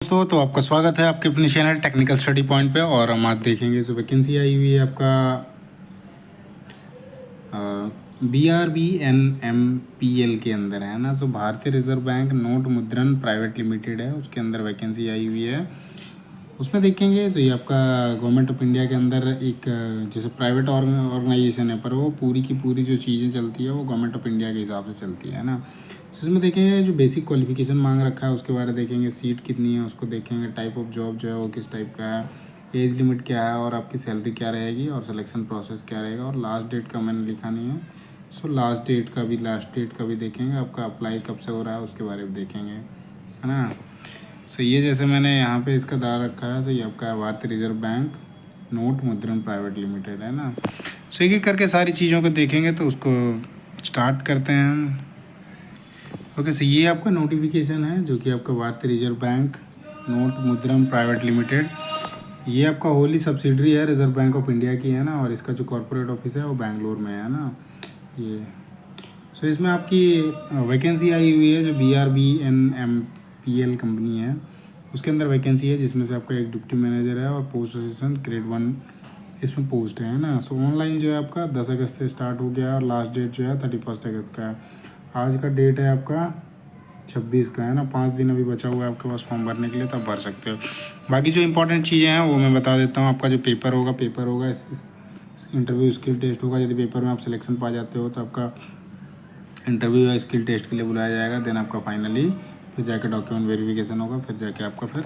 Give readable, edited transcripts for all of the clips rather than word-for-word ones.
दोस्तों, तो आपका स्वागत है आपके अपने चैनल टेक्निकल स्टडी पॉइंट पे। और हम आज देखेंगे जो वैकेंसी आई हुई है आपका BRBNMPL के अंदर है ना। सो भारतीय रिजर्व बैंक नोट मुद्रण प्राइवेट लिमिटेड है, उसके अंदर वैकेंसी आई हुई है। उसमें देखेंगे तो ये आपका गवर्नमेंट ऑफ इंडिया के अंदर एक जैसे प्राइवेट ऑर्गेनाइजेशन है, पर वो पूरी की पूरी जो चीज़ें चलती है वो गवर्नमेंट ऑफ इंडिया के हिसाब से चलती है ना। तो इसमें देखेंगे जो बेसिक क्वालिफिकेशन मांग रखा है उसके बारे में देखेंगे, सीट कितनी है उसको देखेंगे, टाइप ऑफ जॉब जो है वो किस टाइप का है, एज लिमिट क्या है और आपकी सैलरी क्या रहेगी और सिलेक्शन प्रोसेस क्या रहेगा। और लास्ट डेट का मैंने लिखा नहीं है, सो लास्ट डेट का भी देखेंगे, आपका अप्लाई कब से हो रहा है उसके बारे में देखेंगे, है ना। सो ये जैसे मैंने यहाँ पे इसका दार रखा है, सो ये आपका भारतीय रिजर्व बैंक नोट मुद्रण प्राइवेट लिमिटेड है ना। सो एक एक करके सारी चीज़ों को देखेंगे, तो उसको स्टार्ट करते हैं हम। ओके, सो ये आपका नोटिफिकेशन है जो कि आपका भारतीय रिजर्व बैंक नोट मुद्रण प्राइवेट लिमिटेड, ये आपका होली सब्सिडरी है रिजर्व बैंक ऑफ इंडिया की, है ना। और इसका जो कॉर्पोरेट ऑफिस है वो बेंगलोर में है ना ये। सो इसमें आपकी वैकेंसी आई हुई है जो BRBNMPL कंपनी है, उसके अंदर वैकेंसी है जिसमें से आपका एक डिप्टी मैनेजर है और पोस्ट असिस्टेंट ग्रेड 1 इसमें पोस्ट है ना। सो ऑनलाइन जो है आपका 10 अगस्त से स्टार्ट हो गया और लास्ट डेट जो है 31 अगस्त का है। आज का डेट है आपका 26 का, है ना। 5 दिन अभी बचा हुआ है आपके पास फॉर्म भरने के लिए, तो आप भर सकते हो। बाकी जो इंपॉर्टेंट चीज़ें हैं वो मैं बता देता हूँ। आपका जो पेपर होगा इंटरव्यू स्किल टेस्ट होगा। यदि पेपर में आप सिलेक्शन पा जाते हो तो आपका इंटरव्यू या स्किल टेस्ट के लिए बुलाया जाएगा। देन आपका फाइनली फिर जाके डॉक्यूमेंट वेरिफिकेशन होगा, फिर जाके आपका फिर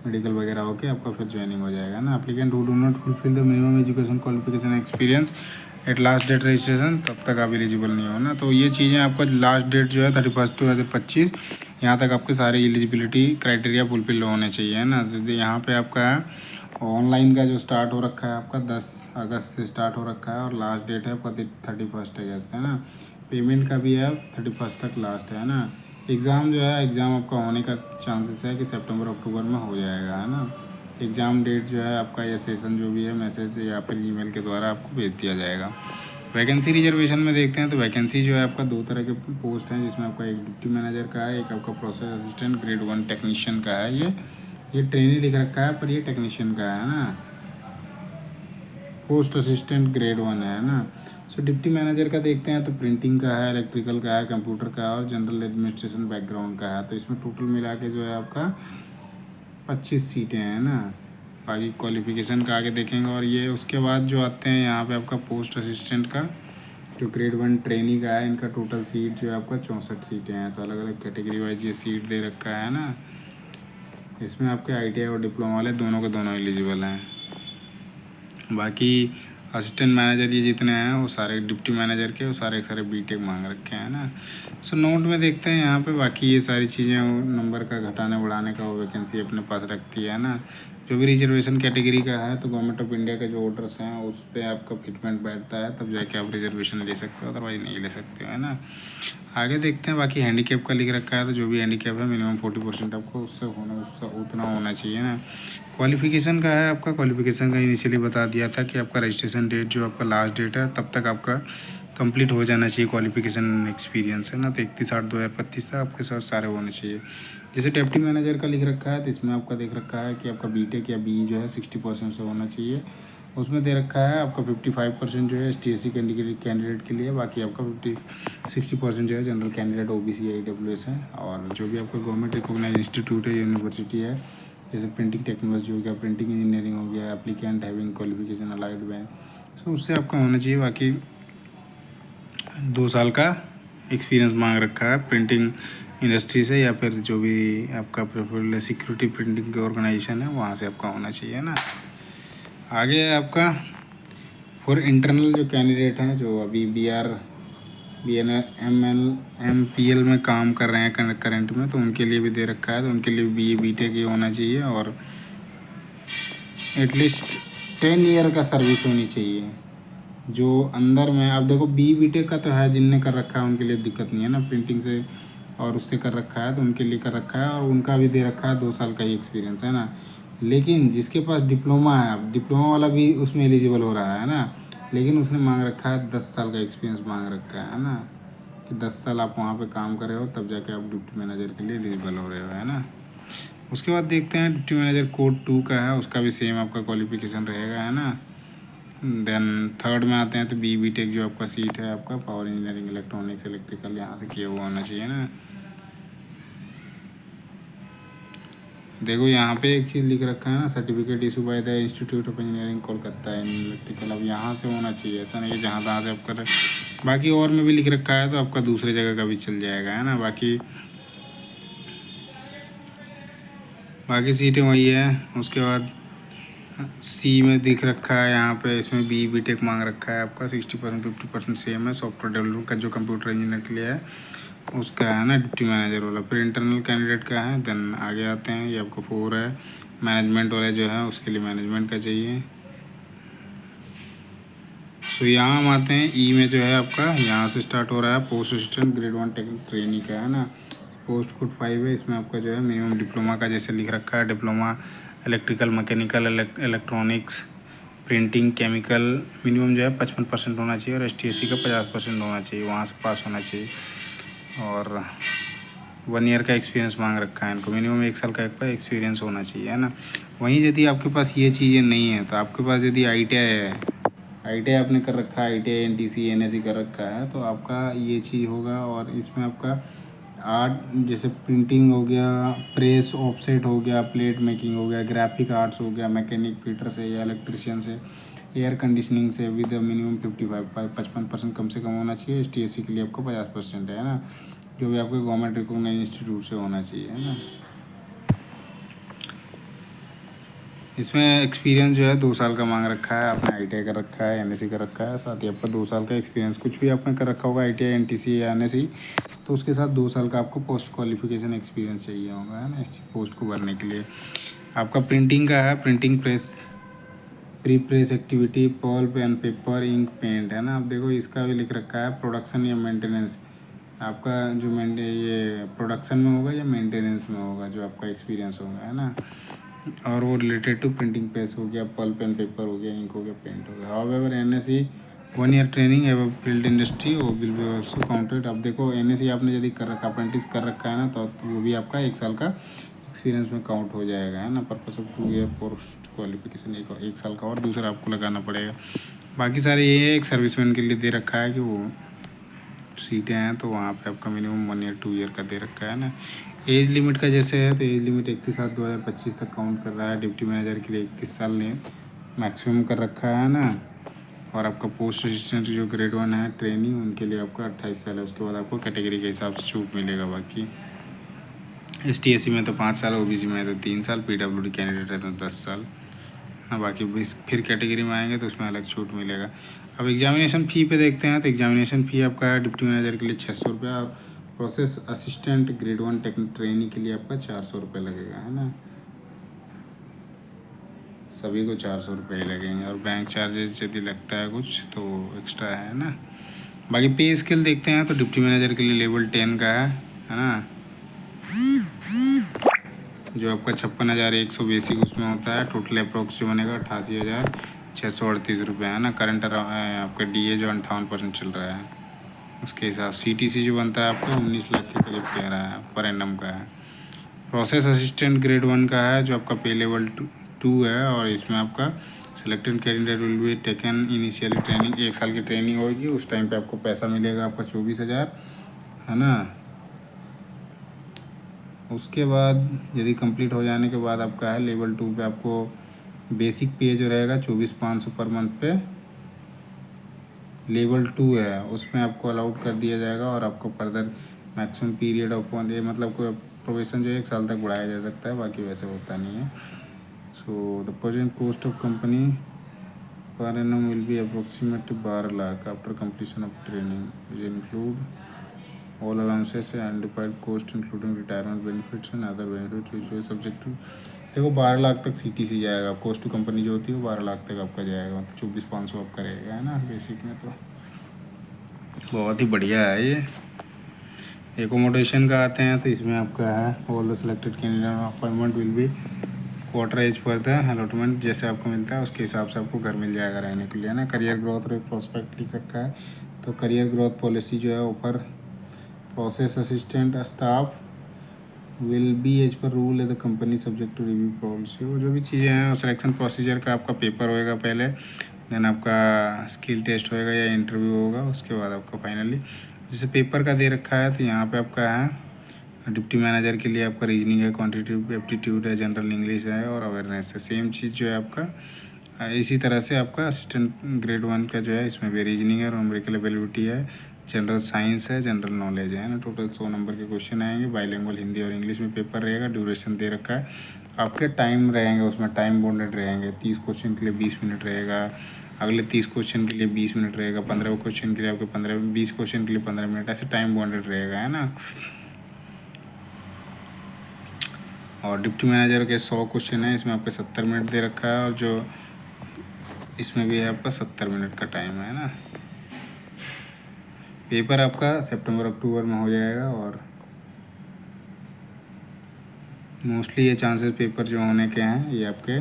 मेडिकल वगैरह होके आपका फिर ज्वाइनिंग हो जाएगा ना। Applicant who do not fulfil the minimum education qualification experience at last date registration, तब तक आप एलिजिबल नहीं हो ना। तो ये चीज़ें आपका लास्ट डेट जो है 31/2025, यहाँ तक आपके सारे एलिजिबिलिटी क्राइटेरिया फुलफिल होने चाहिए, है ना। तो यहाँ पे आपका ऑनलाइन का जो स्टार्ट हो रखा है आपका 10 अगस्त से स्टार्ट हो रखा है और लास्ट डेट है 31 अगस्त, है ना। पेमेंट का भी है 31 तक लास्ट है ना। एग्ज़ाम जो है एग्ज़ाम आपका होने का चांसेस है कि सितंबर अक्टूबर में हो जाएगा, है ना। एग्ज़ाम डेट जो है आपका या सेशन जो भी है मैसेज या फिर ईमेल के द्वारा आपको भेज दिया जाएगा। वैकेंसी रिजर्वेशन में देखते हैं तो वैकेंसी जो है आपका 2 तरह के पोस्ट हैं, जिसमें आपका एक डिप्टी मैनेजर का है, एक आपका प्रोसेस असिस्टेंट ग्रेड 1 टेक्नीशियन का है। ये ट्रेनिंग लिख रखा है पर ये टेक्नीशियन का है ना, पोस्ट असिस्टेंट ग्रेड 1 है ना। सो डिप्टी मैनेजर का देखते हैं तो प्रिंटिंग का है, इलेक्ट्रिकल का है, कंप्यूटर का है और जनरल एडमिनिस्ट्रेशन बैकग्राउंड का है। तो इसमें टोटल मिला के जो है आपका 25 सीटें हैं ना। बाकी क्वालिफिकेशन का आगे देखेंगे। और ये उसके बाद जो आते हैं यहाँ पे आपका पोस्ट असिस्टेंट का जो ग्रेड 1 ट्रेनी का है, इनका टोटल सीट जो है आपका 64 सीटें हैं। तो अलग अलग कैटेगरी वाइज ये सीट दे रखा है ना। इसमें आपके ITI और डिप्लोमा वाले दोनों के दोनों एलिजिबल हैं। बाकी असिस्टेंट मैनेजर ये जितने हैं वो सारे डिप्टी मैनेजर के, वो सारे बीटेक मांग रखे हैं ना। सो नोट में देखते हैं यहाँ पे बाकी ये सारी चीज़ें, वो नंबर का घटाने बढ़ाने का वो वैकेंसी अपने पास रखती है ना। जो भी रिजर्वेशन कैटेगरी का है तो गवर्नमेंट ऑफ इंडिया के जो ऑर्डर्स हैं उस पर आपका फिटमेंट बैठता है, तब जाके आप रिजर्वेशन ले सकते हो, अदरवाइज नहीं ले सकते हो, है ना। आगे देखते हैं बाकी हैंडीकैप का लिख रखा है, तो जो भी हैंडीकैप है मिनिमम 40% आपको उससे उतना होना चाहिए ना। क्वालिफिकेशन का है आपका, क्वालिफिकेशन का इनिशियली बता दिया था कि आपका रजिस्ट्रेशन डेट जो आपका लास्ट डेट है तब तक आपका कंप्लीट हो जाना चाहिए क्वालिफिकेशन एक्सपीरियंस, है ना। तो 31/8/2025 तक आपके साथ सारे होने चाहिए। जैसे डिप्टी मैनेजर का लिख रखा है तो इसमें आपका देख रखा है कि आपका बीटेक या BE जो है 60% से होना चाहिए। उसमें दे रखा है आपका 55% जो है ST/SC कैंडिडेट के लिए, बाकी आपका 60% जो है जनरल कैंडिडेट OBC AWS है। और जो भी आपका गवर्नमेंट रिकॉग्नाइज इंस्टीट्यूट है, यूनिवर्सिटी है, जैसे प्रिंटिंग टेक्नोलॉजी हो गया, प्रिंटिंग इंजीनियरिंग हो गया, applicant having qualification allied bank, so उससे आपका होना चाहिए। बाकी 2 साल का एक्सपीरियंस मांग रखा है प्रिंटिंग इंडस्ट्री से, या फिर जो भी आपका प्रेफरेबल सिक्योरिटी प्रिंटिंग ऑर्गेनाइजेशन है वहाँ से आपका होना चाहिए ना। आगे है आपका फॉर इंटरनल जो कैंडिडेट हैं जो अभी BRBNMPL में काम कर रहे हैं करंट में, तो उनके लिए भी दे रखा है। तो उनके लिए BE BTech ही होना चाहिए और एटलीस्ट 10 ईयर का सर्विस होनी चाहिए। जो अंदर में आप देखो BE BTech का तो है, जिनने कर रखा है उनके लिए दिक्कत नहीं है ना, प्रिंटिंग से और उससे कर रखा है तो उनके लिए कर रखा है, और उनका भी दे रखा है 2 साल का ही एक्सपीरियंस, है ना। लेकिन जिसके पास डिप्लोमा है, अब डिप्लोमा वाला भी उसमें एलिजिबल हो रहा है ना, लेकिन उसने मांग रखा है 10 साल का एक्सपीरियंस मांग रखा है ना, कि 10 साल आप वहाँ पे काम कर रहे हो तब जाके आप डिप्टी मैनेजर के लिए एलिजिबल हो रहे हो, है ना। उसके बाद देखते हैं डिप्टी मैनेजर कोड 2 का है, उसका भी सेम आपका क्वालिफिकेशन रहेगा, है ना। देन थर्ड में आते हैं तो बी टेक जो आपका सीट है आपका पावर इंजीनियरिंग इलेक्ट्रॉनिक्स इलेक्ट्रिकल यहाँ से किया हुआ होना चाहिए ना। देखो यहाँ पे एक चीज़ लिख रखा है ना, certificate issue by the institute of engineering Kolkata in electrical. अब यहाँ से होना चाहिए, ऐसा नहीं कि जहाँ तहाँ से आप कर। बाकी और में भी लिख रखा है तो आपका दूसरे जगह का भी चल जाएगा, है ना। बाकी सीटें वही है। उसके बाद सी में दिख रखा है यहाँ पे, इसमें बी टेक मांग रखा है आपका 60% 50% सेम है। सॉफ्टवेयर डेवलपर का जो कंप्यूटर इंजीनियर के लिए है उसका है ना डिप्टी मैनेजर वाला। फिर इंटरनल कैंडिडेट का है। देन आगे आते हैं, ये आपको 4 है। मैनेजमेंट वाले जो है उसके लिए मैनेजमेंट का चाहिए। सो यहाँ हम आते हैं ई में, जो है आपका यहाँ से स्टार्ट हो रहा है post assistant grade 1 technique trainee का, है ना। पोस्ट कोड 5 है। इसमें आपका जो है मिनिमम डिप्लोमा का जैसे लिख रखा है, diploma electrical mechanical electronics printing chemical, minimum जो है 55% होना चाहिए और STSC का 50% होना चाहिए, वहाँ से पास होना चाहिए। और 1 ईयर का एक्सपीरियंस मांग रखा है इनको, मिनिमम 1 साल का एक्सपीरियंस होना चाहिए, है ना। वहीं यदि आपके पास ये चीज़ें नहीं हैं तो आपके पास यदि ITI है, ITI आपने कर रखा है, ITI NTC NSE कर रखा है तो आपका ये चीज़ होगा। और इसमें आपका आर्ट जैसे प्रिंटिंग हो गया, प्रेस ऑफसेट हो गया, प्लेट मेकिंग हो गया, ग्राफिक आर्ट्स हो गया, मैकेनिक फिटर से या इलेक्ट्रिशियन से, एयर कंडीशनिंग से विद मिनिमम 55% कम से कम होना चाहिए। STSC के लिए आपको 50% है ना, जो भी आपके गवर्नमेंट रिकॉग्नाइज इंस्टीट्यूट से होना चाहिए, है ना। इसमें एक्सपीरियंस जो है 2 साल का मांग रखा है। आपने ITI कर रखा है, NSE कर रखा है, साथ ही आपका 2 साल का एक्सपीरियंस कुछ भी आपने कर रखा होगा ITI NTC या NSE, तो उसके साथ 2 साल का आपको पोस्ट क्वालिफिकेशन एक्सपीरियंस चाहिए होगा, है ना, इस पोस्ट को भरने के लिए। आपका प्रिंटिंग का है, printing press pre press activity pulp and paper ink paint, है ना। आप देखो इसका भी लिख रखा है प्रोडक्शन या मेंटेनेंस। आपका जो ये प्रोडक्शन में होगा या मेंटेनेंस में होगा जो आपका एक्सपीरियंस होगा, है ना। और वो रिलेटेड टू प्रिंटिंग प्रेस हो गया, पल्प एंड पेपर हो गया, इंक हो गया, पेंट हो गया। हाउएवर NSE 1 ईयर ट्रेनिंग एवं फील्ड इंडस्ट्री वो विल बी ऑल्सो काउंटेड। अब देखो NSE आपने यदि कर रखा, अप्रेंटिस कर रखा है ना, तो वो भी आपका 1 साल का एक्सपीरियंस में काउंट हो जाएगा, है ना। Purpose of 2 year post qualification 1 साल का और दूसरा आपको लगाना पड़ेगा। बाकी सारे ये है, एक सर्विसमैन के लिए दे रखा है कि वो सीटें हैं तो वहाँ पे आपका मिनिमम 1 ईयर 2 ईयर का दे रखा है ना। एज लिमिट का जैसे है तो एज लिमिट 31/7/2025 तक काउंट कर रहा है। डिप्टी मैनेजर के लिए 31 साल ने मैक्सिमम कर रखा है ना। और आपका पोस्ट असिस्टेंट जो ग्रेड 1 है ट्रेनिंग, उनके लिए आपका 28 साल है। उसके बाद आपको कैटेगरी के हिसाब से छूट मिलेगा। बाकी STSC में तो 5 साल, OBC में तो 3 साल, PWD कैंडिडेट है तो 10 साल ना। बाकी फिर कैटेगरी में आएंगे तो उसमें अलग छूट मिलेगा। अब एग्जामिनेशन फ़ी पे देखते हैं तो एग्जामिनेशन फ़ी आपका है डिप्टी मैनेजर के लिए 600 रुपया और process assistant grade 1 technique training के लिए आपका 400 रुपये लगेगा, है ना। सभी को 400 रुपये ही लगेंगे और बैंक चार्जेस यदि लगता है कुछ तो एक्स्ट्रा है ना। बाकी पे स्केल देखते हैं तो डिप्टी मैनेजर के लिए लेवल 10 का है ना, जो आपका 56,100 बेसिक उसमें होता है। टोटल अप्रोक्स जो बनेगा 88,638 रुपये, है ना। करंट आपका DA जो 58% चल रहा है उसके हिसाब। CTC जो बनता है आपका 19 लाख के करीब कह रहा है पर एनम का है। प्रोसेस असिस्टेंट ग्रेड 1 का है जो आपका पे लेवल 2 है और इसमें आपका selected candidate will be taken initially training, 1 साल की ट्रेनिंग होगी। उस टाइम पे आपको पैसा मिलेगा आपका 24,000, है ना। उसके बाद यदि कंप्लीट हो जाने के बाद आपका है लेवल 2 पे आपको बेसिक पे जो रहेगा 24,500 पर मंथ पे। लेवल 2 है उसमें आपको अलाउड कर दिया जाएगा और आपको फर्दर मैक्सिमम पीरियड ऑफ मतलब कोई प्रोबेशन जो है 1 साल तक बढ़ाया जा सकता है, बाकी वैसे होता नहीं है। So the present cost of company per annum will be approximate 12 lakh after completion of training, which include all allowances and defined cost including retirement benefits and other benefits which is subject to. देखो 12 लाख तक CTC जाएगा। Cost to company जो होती है वो 12 लाख तक आपका जाएगा, मतलब 24,500 आपका रहेगा, है ना बेसिक में। तो बहुत ही बढ़िया है ये। एकोमोडेशन का आते हैं तो इसमें आपका है all the selected candidate appointment will be quarter as per the allotment, जैसे आपको मिलता है उसके हिसाब से आपको घर मिल जाएगा रहने के लिए, है ना। करियर ग्रोथ और प्रोस्पेक्ट लिख रखा है तो करियर ग्रोथ पॉलिसी जो है ऊपर process assistant staff will be as per rule है the company subject to review policy. वो जो भी चीज़ें हैं सिलेक्शन प्रोसीजर का आपका पेपर होएगा पहले, देन आपका स्किल टेस्ट होएगा या इंटरव्यू होगा, उसके बाद आपका फाइनली जैसे पेपर का दे रखा है तो यहाँ पे आपका है डिप्टी मैनेजर के लिए आपका रीजनिंग है, क्वान्टिटेटिव एप्टीट्यूड है, जनरल इंग्लिश है और अवेयरनेस है। सेम चीज़ जो है आपका इसी तरह से आपका असिस्टेंट ग्रेड 1 का जो है इसमें भी रीजनिंग है, न्यूमेरिकल एबिलिटी है, जनरल साइंस है, जनरल नॉलेज है ना। टोटल 100 नंबर के क्वेश्चन आएंगे, बाइलिंगुअल हिंदी और इंग्लिश में पेपर रहेगा। ड्यूरेशन दे रखा है आपके, टाइम रहेंगे उसमें टाइम बाउंडेड रहेंगे। 30 क्वेश्चन के लिए 20 मिनट रहेगा, अगले 30 क्वेश्चन के लिए 20 मिनट रहेगा, 15 क्वेश्चन के लिए आपके 20 क्वेश्चन के लिए 15 मिनट, ऐसे टाइम बाउंडेड रहेगा है ना। और डिप्टी मैनेजर के 100 क्वेश्चन है, इसमें आपके 70 मिनट दे रखा है, और जो इसमें भी है आपका 70 मिनट का टाइम है ना। पेपर आपका सितंबर अक्टूबर में हो जाएगा, और मोस्टली ये चांसेस पेपर जो होने के हैं ये आपके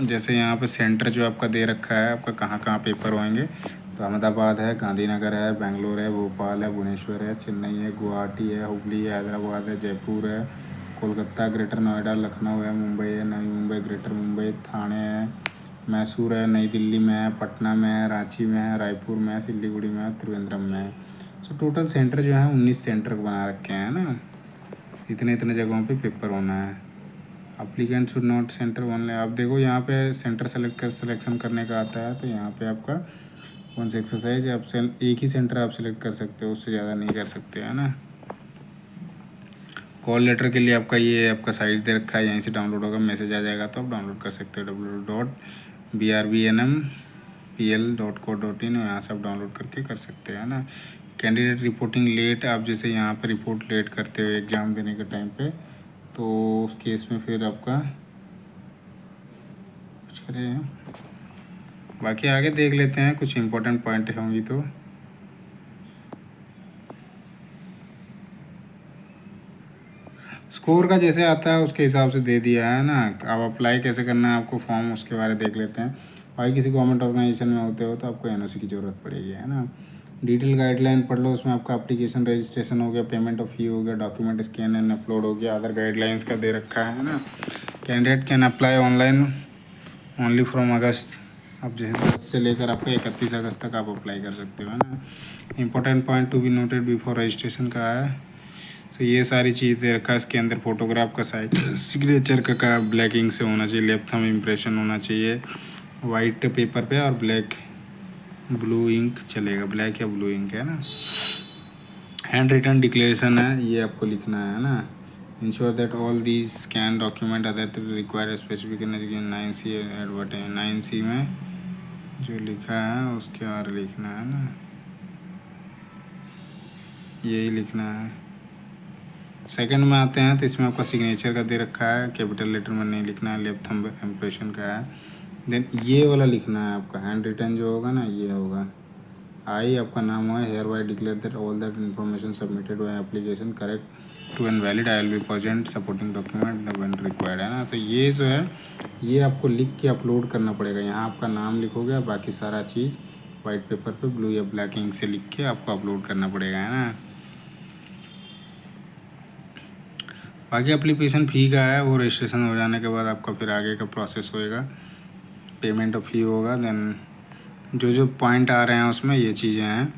जैसे यहाँ पे सेंटर जो आपका दे रखा है आपका कहाँ कहाँ पेपर होंगे, तो अहमदाबाद है, गांधीनगर है, बेंगलोर है, भोपाल है, भुवनेश्वर है, चेन्नई है, गुवाहाटी है, हुबली है, हैदराबाद है, जयपुर है, कोलकाता, ग्रेटर नोएडा, लखनऊ है, मुंबई है, नई मुंबई, ग्रेटर मुंबई, थाने है, मैसूर है, नई दिल्ली में है, पटना में है, रांची में है, रायपुर में है, सिलीगुड़ी में है, त्रिवेंद्रम में है। सो टोटल सेंटर जो है 19 सेंटर बना रखे हैं ना। इतने इतने जगहों पे पेपर होना है। Applicant should not centre only. आप देखो यहाँ पे सेंटर सिलेक्शन करने का आता है, तो यहाँ पे आपका वन से एक्सरसाइज आप एक ही सेंटर आप सेलेक्ट कर सकते हो, उससे ज़्यादा नहीं कर सकते है ना। कॉल लेटर के लिए आपका ये आपका साइट दे रखा है, यहीं से डाउनलोड होगा, मैसेज आ जाएगा तो आप डाउनलोड कर सकते हो www.brbnmpl.co.in, यहाँ से आप डाउनलोड करके कर सकते हैं ना। कैंडिडेट रिपोर्टिंग लेट, आप जैसे यहाँ पे रिपोर्ट लेट करते हो एग्ज़ाम देने के टाइम पे, तो उस केस में फिर आपका कुछ करें। बाकी आगे देख लेते हैं, कुछ इम्पोर्टेंट पॉइंट होंगी तो। स्कोर का जैसे आता है उसके हिसाब से दे दिया है ना। अब अप्लाई कैसे करना है आपको फॉर्म, उसके बारे में देख लेते हैं। भाई किसी गवर्नमेंट ऑर्गेनाइजेशन में होते हो तो आपको एनओसी की ज़रूरत पड़ेगी है ना। डिटेल गाइडलाइन पढ़ लो, उसमें आपका एप्लीकेशन रजिस्ट्रेशन हो गया, पेमेंट ऑफ फी हो गया, डॉक्यूमेंट स्कैन एंड अपलोड हो गया, अदर गाइडलाइंस का दे रखा है ना। Candidate can apply online only from अगस्त। अब जैसे 10 से लेकर आपको 31 अगस्त तक आप अप्लाई कर सकते हो है ना। Important point to be noted before registration का है। तो ये सारी चीज़ दे रखा है इसके अंदर। फोटोग्राफ का साइज, सिग्नेचर का ब्लैक इंक से होना चाहिए, लेफ्ट थंब इम्प्रेशन होना चाहिए वाइट पेपर पे, और ब्लू इंक चलेगा, ब्लैक या ब्लू इंक है ना। हैंड रिटन डिक्लेरेशन है, ये आपको लिखना है ना। Ensure that all these scan document other required specification 9C advertise 9C में जो लिखा है उसके बारे लिखना है ना, यही लिखना है। सेकंड में आते हैं तो इसमें आपका सिग्नेचर का दे रखा है, कैपिटल लेटर में नहीं लिखना है, लेफ्ट थंब इम्प्रेशन का है। देन ये वाला लिखना है आपका हैंड रिटन जो होगा ना, ये होगा आई आपका नाम हुआ hereby declare that all that information submitted by application correct to and valid, I will be present supporting document the when required है ना। तो ये जो है ये आपको लिख के अपलोड करना पड़ेगा। यहाँ आपका नाम लिखोगे, बाकी सारा चीज़ वाइट पेपर पे ब्लू या ब्लैक इंक से लिख के आपको अपलोड करना पड़ेगा है ना। बाकी एप्लीकेशन फ़ी का है, वो रजिस्ट्रेशन हो जाने के बाद आपका फिर आगे का प्रोसेस होएगा, पेमेंट ऑफ फ़ी होगा। देन जो जो पॉइंट आ रहे हैं उसमें ये चीज़ें हैं।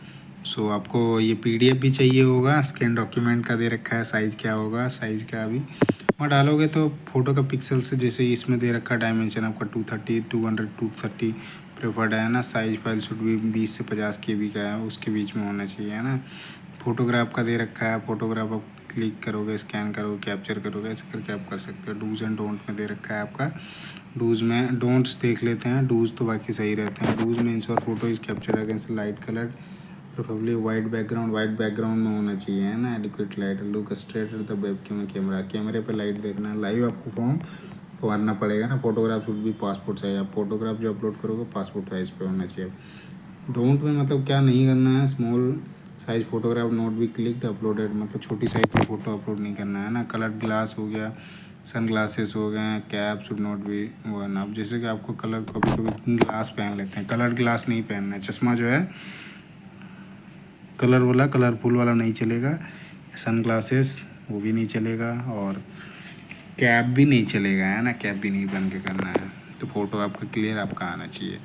सो आपको ये पीडीएफ भी चाहिए होगा, स्कैन डॉक्यूमेंट का दे रखा है, साइज़ क्या होगा, साइज़ का अभी वहाँ डालोगे तो फ़ोटो का पिक्सल से, जैसे इसमें दे रखा है डायमेंशन आपका 230 200 230 प्रेफर्ड है ना। साइज फाइल शुड भी 20 से 50 KB का है, उसके बीच में होना चाहिए है ना। फ़ोटोग्राफ का दे रखा है, फ़ोटोग्राफ आप क्लिक करोगे, स्कैन करोगे, कैप्चर करोगे, ऐसे करके आप कर सकते हो। डूज़ एंड डोंट में दे रखा है आपका। डूज़ में डोंट्स देख लेते हैं, डूज़ तो बाकी सही रहते हैं। डूज़ में ensure photo is capture against light colour probably white background में होना चाहिए है ना। Adequate light, look straight at the webcam, कैमरे पे लाइट देखना है। लाइव आपको फॉर्म भरना पड़ेगा ना। फोटोग्राफ शुड भी पासपोर्ट साइज, आप फोटोग्राफ जो अपलोड करोगे पासपोर्ट साइज पे होना चाहिए। डोंट में मतलब क्या नहीं करना है, स्मॉल साइज फोटोग्राफ नोट भी क्लिक्ड अपलोडेड, मतलब छोटी साइज की फ़ोटो अपलोड नहीं करना है ना। कलर ग्लास हो गया, सन ग्लासेस हो गए, cap should not be one. अब जैसे कि आपको कलर कभी कभी ग्लास पहन लेते हैं, कलर ग्लास नहीं पहनना है। चश्मा जो है कलर वाला, कलरफुल वाला नहीं चलेगा। सन ग्लासेस वो भी नहीं चलेगा, और कैप भी नहीं चलेगा, है ना, कैप भी नहीं बन के करना है। तो फ़ोटो आपका क्लियर आपका आना चाहिए।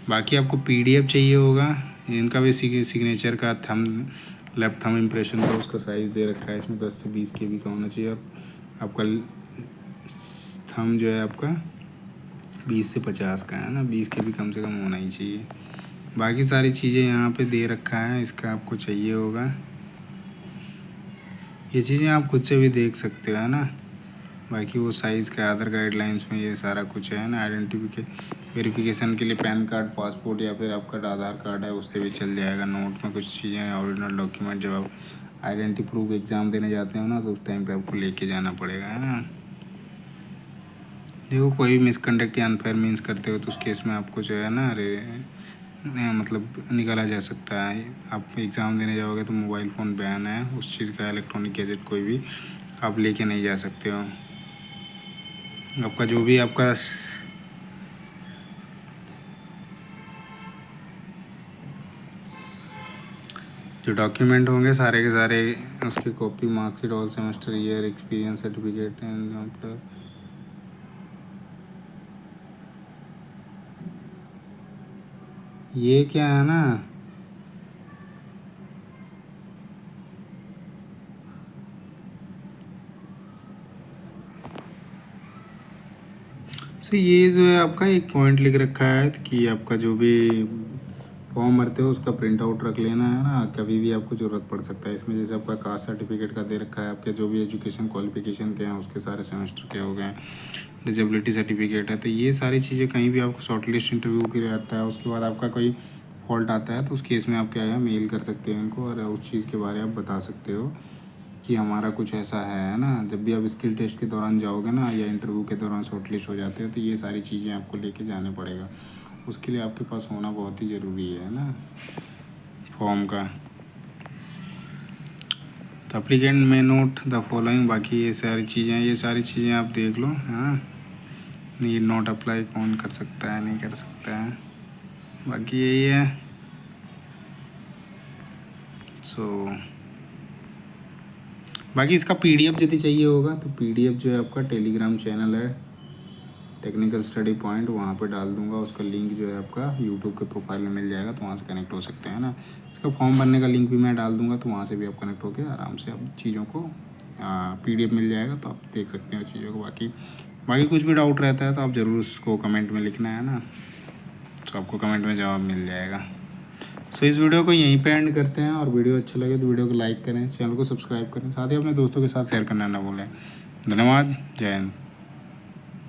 बाकी आपको PDF चाहिए होगा। इनका भी सिग्नेचर का लेफ्ट थंब इम्प्रेशन का उसका साइज़ दे रखा है इसमें 10 से 20 KB का होना चाहिए। और आपका थंब जो है आपका 20 से 50 का है ना, 20 KB कम से कम होना ही चाहिए। बाकी सारी चीज़ें यहाँ पे दे रखा है, इसका आपको चाहिए होगा। ये चीज़ें आप खुद से भी देख सकते हो, है ना। बाकी वो साइज़ का अदर गाइडलाइंस में ये सारा कुछ है ना। वेरिफिकेशन के लिए पैन कार्ड, पासपोर्ट या फिर आपका आधार कार्ड है उससे भी चल जाएगा। नोट में कुछ चीज़ें हैं, ओरिजिनल डॉक्यूमेंट जब आप आइडेंटिटी प्रूफ एग्ज़ाम देने जाते हो ना, तो उस टाइम पे आपको लेके जाना पड़ेगा, है ना। देखो कोई मिसकंडक्ट या अनफेयर मीन्स करते हो तो उस केस में आपको जो है ना मतलब निकाला जा सकता है। आप एग्ज़ाम देने जाओगे तो मोबाइल फ़ोन बैन है, उस चीज़ का इलेक्ट्रॉनिक गैजेट कोई भी आप लेके नहीं जा सकते हो। आपका जो भी आपका जो डॉक्यूमेंट होंगे सारे के सारे, उसकी copy, marksheet, all semester, year, experience certificate and ये क्या है ना, सो ये जो है आपका एक पॉइंट लिख रखा है कि आपका जो भी फॉर्म भरते हो उसका प्रिंट आउट रख लेना, है ना। कभी भी आपको ज़रूरत पड़ सकता है इसमें। जैसे आपका कास्ट सर्टिफिकेट का दे रखा है, आपके जो भी एजुकेशन क्वालिफिकेशन के हैं उसके सारे सेमेस्टर के हो गए, डिजेबिलिटी सर्टिफिकेट है। तो ये सारी चीज़ें कहीं भी आपको शॉर्ट लिस्ट इंटरव्यू के लिए आता है, उसके बाद आपका कोई फॉल्ट आता है तो उस केस में आप क्या है, मेल कर सकते हो इनको और उस चीज़ के बारे में आप बता सकते हो कि हमारा कुछ ऐसा है ना। जब भी आप स्किल टेस्ट के दौरान जाओगे ना या इंटरव्यू के दौरान शॉर्ट लिस्ट हो जाते हो तो ये सारी चीज़ें आपको लेके जाने पड़ेगा। उसके लिए आपके पास होना बहुत ही ज़रूरी है ना फॉर्म का। तो एप्लीकेंट में नोट द फॉलोइंग, बाकी ये सारी चीज़ें आप देख लो, है ना। नीड नॉट अप्लाई कौन कर सकता है, नहीं कर सकता है, बाकी यही है। बाकी इसका PDF यदि चाहिए होगा तो PDF जो है आपका टेलीग्राम चैनल है टेक्निकल स्टडी पॉइंट, वहाँ पे डाल दूंगा। उसका लिंक जो है आपका यूट्यूब के प्रोफाइल में मिल जाएगा, तो वहाँ से कनेक्ट हो सकते हैं ना। इसका फॉर्म भरने का लिंक भी मैं डाल दूंगा, तो वहाँ से भी आप कनेक्ट होकर आराम से आप चीज़ों को PDF मिल जाएगा, तो आप देख सकते हो चीज़ों को। बाकी कुछ भी डाउट रहता है तो आप ज़रूर उसको कमेंट में लिखना, है ना, तो आपको कमेंट में जवाब मिल जाएगा। सो इस वीडियो को यहीं पे एंड करते हैं, और वीडियो अच्छा लगे तो वीडियो को लाइक करें, चैनल को सब्सक्राइब करें, साथ ही अपने दोस्तों के साथ शेयर करना ना भूलें। धन्यवाद, जय हिंद।